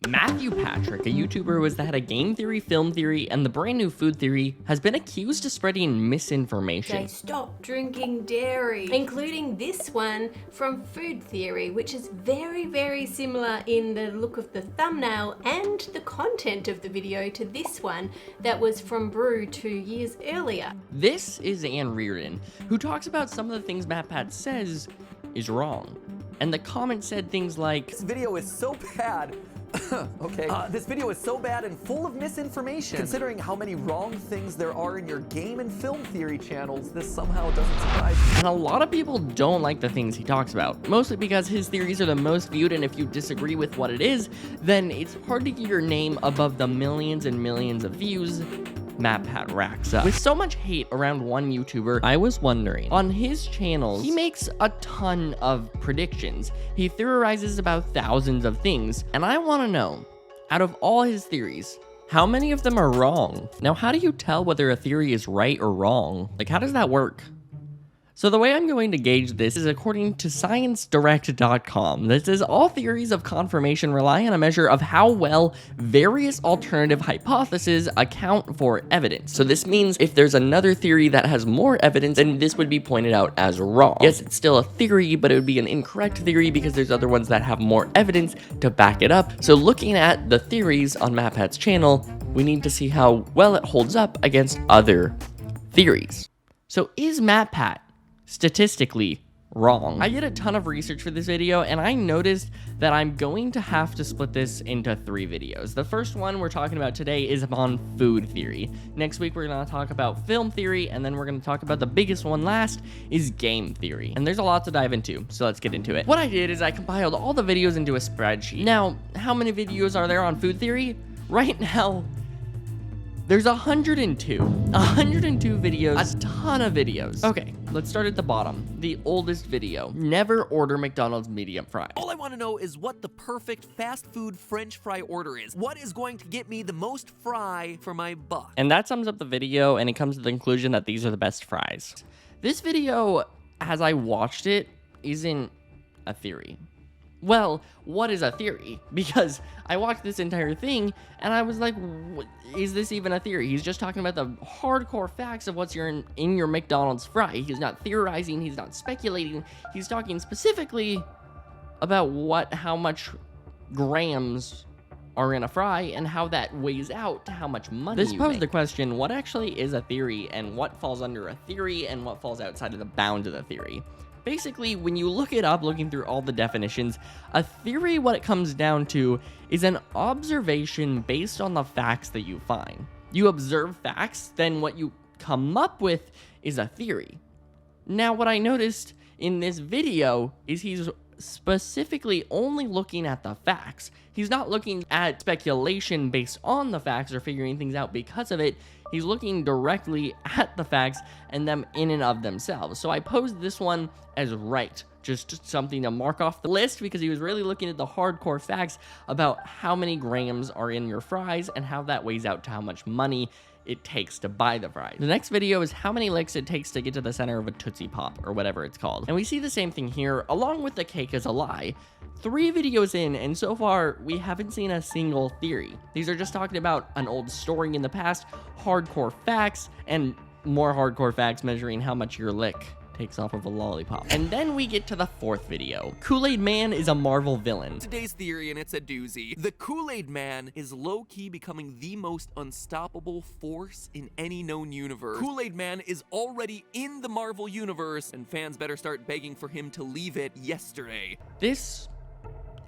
Matthew Patrick, a YouTuber who has had a game theory, film theory, and the brand new food theory, has been accused of spreading misinformation. Stop drinking dairy, including this one from Food Theory, which is very, very similar in the look of the thumbnail and the content of the video to this one that was from Brew 2 years earlier. This is Ann Reardon, who talks about some of the things MatPat says is wrong. And the comment said things like, "This video is so bad." This video is so bad and full of misinformation. Considering how many wrong things there are in your game and film theory channels, this somehow doesn't surprise me. And a lot of people don't like the things he talks about, mostly because his theories are the most viewed, and if you disagree with what it is, then it's hard to get your name above the millions and millions of views MatPat racks up. With so much hate around one YouTuber, I was wondering, on his channels, he makes a ton of predictions. He theorizes about thousands of things, and I want to know, out of all his theories, how many of them are wrong? Now, how do you tell whether a theory is right or wrong? Like, how does that work? So the way I'm going to gauge this is according to ScienceDirect.com. That says all theories of confirmation rely on a measure of how well various alternative hypotheses account for evidence. So this means if there's another theory that has more evidence, then this would be pointed out as wrong. Yes, it's still a theory, but it would be an incorrect theory because there's other ones that have more evidence to back it up. So looking at the theories on MatPat's channel, we need to see how well it holds up against other theories. So is MatPat statistically wrong? I did a ton of research for this video, and I noticed that I'm going to have to split this into 3 videos. The first one we're talking about today is on food theory. Next week, we're going to talk about film theory, and then we're going to talk about the biggest one last is game theory. And there's a lot to dive into, so let's get into it. What I did is I compiled all the videos into a spreadsheet. Now, how many videos are there on food theory? Right now, there's 102 videos, a ton of videos. Okay, let's start at the bottom. The oldest video, never order McDonald's medium fry. All I want to know is what the perfect fast food French fry order is. What is going to get me the most fry for my buck? And that sums up the video, and it comes to the conclusion that these are the best fries. This video, as I watched it, isn't a theory. Well, what is a theory? Because I watched this entire thing and I was like, is this even a theory? He's just talking about the hardcore facts of what's in your McDonald's fry. He's not theorizing, he's not speculating. He's talking specifically about how much grams are in a fry and how that weighs out to how much money you make. This posed the question, what actually is a theory and what falls under a theory and what falls outside of the bounds of the theory? Basically, when you look it up, looking through all the definitions, a theory, what it comes down to, is an observation based on the facts that you find. You observe facts, then what you come up with is a theory. Now, what I noticed in this video is he's specifically only looking at the facts. He's not looking at speculation based on the facts or figuring things out because of it. He's looking directly at the facts and them in and of themselves. So I posed this one as right, just something to mark off the list because he was really looking at the hardcore facts about how many grams are in your fries and how that weighs out to how much money it takes to buy the fries. The next video is how many licks it takes to get to the center of a Tootsie Pop, or whatever it's called. And we see the same thing here, along with the cake is a lie. 3 videos in, and so far, we haven't seen a single theory. These are just talking about an old story in the past, hardcore facts, and more hardcore facts measuring how much your lick takes off of a lollipop. And then we get to the 4th video. Kool-Aid Man is a Marvel villain. Today's theory, and it's a doozy. The Kool-Aid Man is low-key becoming the most unstoppable force in any known universe. Kool-Aid Man is already in the Marvel universe, and fans better start begging for him to leave it yesterday. This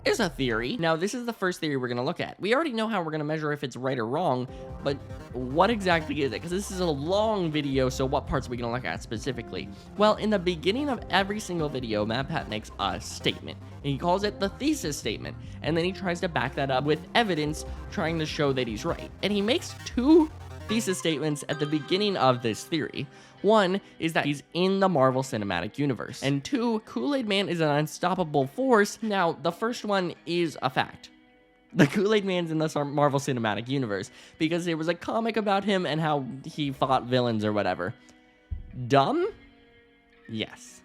is a theory. Now, this is the first theory we're going to look at. We already know how we're going to measure if it's right or wrong, but what exactly is it? Because this is a long video, so what parts are we going to look at specifically? Well, in the beginning of every single video, MatPat makes a statement. And he calls it the thesis statement, and then he tries to back that up with evidence, trying to show that he's right. And he makes 2 thesis statements at the beginning of this theory. One is that he's in the Marvel Cinematic Universe. And 2, Kool-Aid Man is an unstoppable force. Now, the first one is a fact. The Kool-Aid Man's in the Marvel Cinematic Universe because there was a comic about him and how he fought villains or whatever. Dumb? Yes.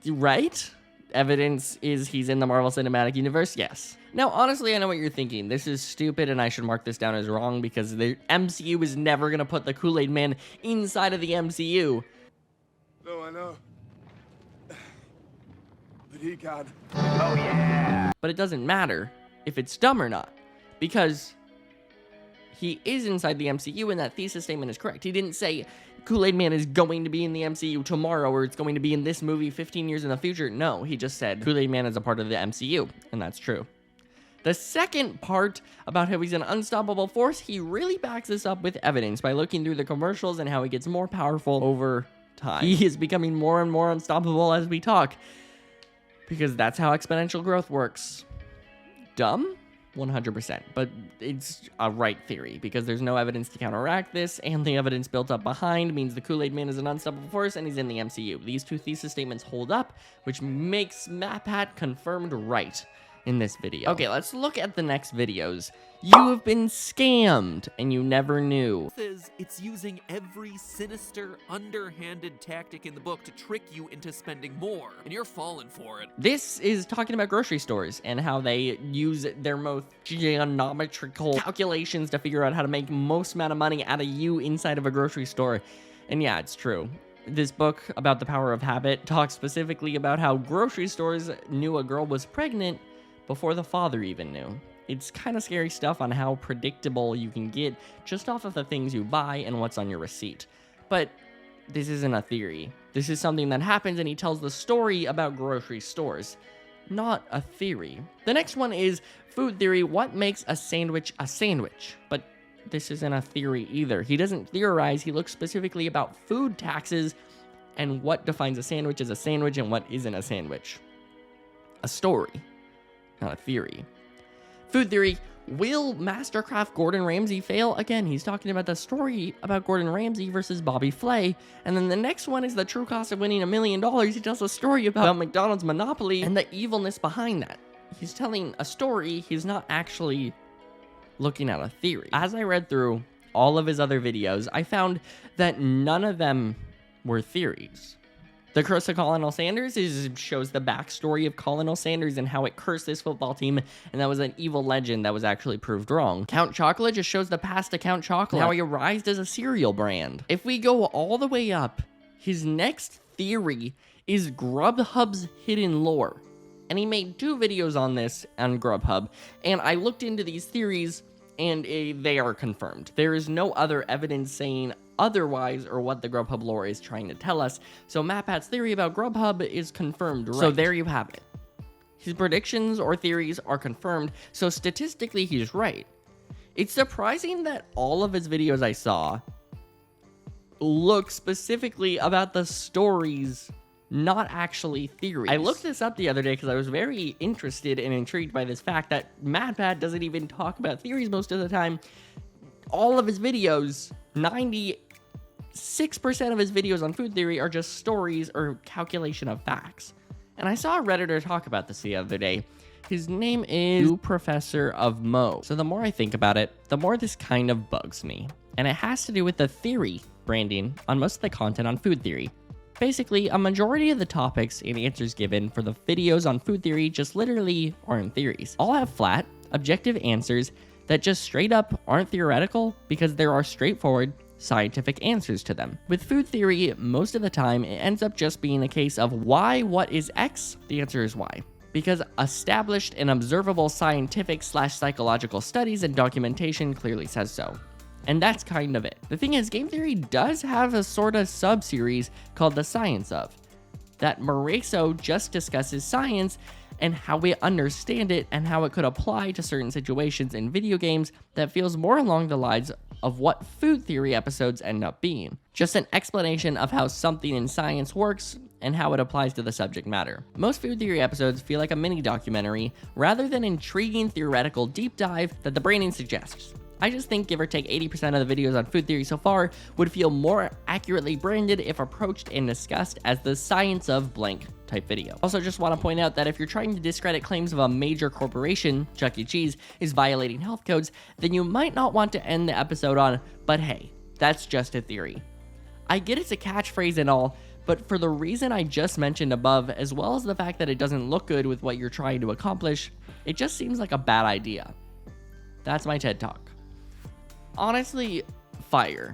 Right? Evidence is he's in the Marvel Cinematic Universe? Yes. Now, honestly, I know what you're thinking. This is stupid and I should mark this down as wrong because the MCU is never going to put the Kool-Aid Man inside of the MCU. No, I know. But he got... But it doesn't matter if it's dumb or not, because he is inside the MCU and that thesis statement is correct. He didn't say Kool-Aid Man is going to be in the MCU tomorrow or it's going to be in this movie 15 years in the future. No, he just said Kool-Aid Man is a part of the MCU, and that's true. The second part about how he's an unstoppable force, he really backs this up with evidence by looking through the commercials and how he gets more powerful over time. He is becoming more and more unstoppable as we talk, because that's how exponential growth works. Dumb? 100%, but it's a right theory because there's no evidence to counteract this, and the evidence built up behind means the Kool-Aid Man is an unstoppable force and he's in the MCU. These two thesis statements hold up, which makes MatPat confirmed right in this video. Okay, let's look at the next videos. You have been scammed and you never knew. It's using every sinister, underhanded tactic in the book to trick you into spending more, and you're falling for it. This is talking about grocery stores and how they use their most geometrical calculations to figure out how to make most amount of money out of you inside of a grocery store. And yeah, it's true. This book about the power of habit talks specifically about how grocery stores knew a girl was pregnant before the father even knew. It's kind of scary stuff on how predictable you can get just off of the things you buy and what's on your receipt. But this isn't a theory. This is something that happens, and he tells the story about grocery stores, not a theory. The next one is food theory. What makes a sandwich a sandwich? But this isn't a theory either. He doesn't theorize. He looks specifically about food taxes and what defines a sandwich as a sandwich and what isn't a sandwich. A story, not a theory. Food theory, will Mastercraft Gordon Ramsay fail? Again, he's talking about the story about Gordon Ramsay versus Bobby Flay. And then the next one is the true cost of winning $1 million. He tells a story about McDonald's monopoly and the evilness behind that. He's telling a story, he's not actually looking at a theory. As I read through all of his other videos, I found that none of them were theories. The Curse of Colonel Sanders shows the backstory of Colonel Sanders and how it cursed this football team, and that was an evil legend that was actually proved wrong. Count Chocolate just shows the past to Count Chocolate, how he arose as a cereal brand. If we go all the way up, his next theory is Grubhub's hidden lore. And he made 2 videos on this on Grubhub, and I looked into these theories, and they are confirmed. There is no other evidence saying otherwise or what the Grubhub lore is trying to tell us, so MatPat's theory about Grubhub is confirmed right. So there you have it. His predictions or theories are confirmed, so statistically he's right. It's surprising that all of his videos I saw look specifically about the stories, not actually theories. I looked this up the other day because I was very interested and intrigued by this fact that MatPat doesn't even talk about theories most of the time. All of his videos, 96% of his videos on food theory are just stories or calculation of facts. And I saw a Redditor talk about this the other day. His name is Professor of Mo. So the more I think about it, the more this kind of bugs me. And it has to do with the theory branding on most of the content on food theory. Basically, a majority of the topics and answers given for the videos on food theory just literally aren't theories. All have flat, objective answers that just straight up aren't theoretical because there are straightforward scientific answers to them. With food theory, most of the time it ends up just being a case of why, what is X? The answer is Y. Because established and observable scientific / psychological studies and documentation clearly says so. And that's kind of it. The thing is, game theory does have a sort of sub-series called the science of. That Moreso just discusses science and how we understand it and how it could apply to certain situations in video games that feels more along the lines of what food theory episodes end up being. Just an explanation of how something in science works and how it applies to the subject matter. Most food theory episodes feel like a mini documentary rather than intriguing theoretical deep dive that the branding suggests. I just think give or take 80% of the videos on food theory so far would feel more accurately branded if approached and discussed as the science of blank type video. Also just want to point out that if you're trying to discredit claims of a major corporation, Chuck E. Cheese, is violating health codes, then you might not want to end the episode on, but hey, that's just a theory. I get it's a catchphrase and all, but for the reason I just mentioned above, as well as the fact that it doesn't look good with what you're trying to accomplish, it just seems like a bad idea. That's my TED Talk. Honestly, fire.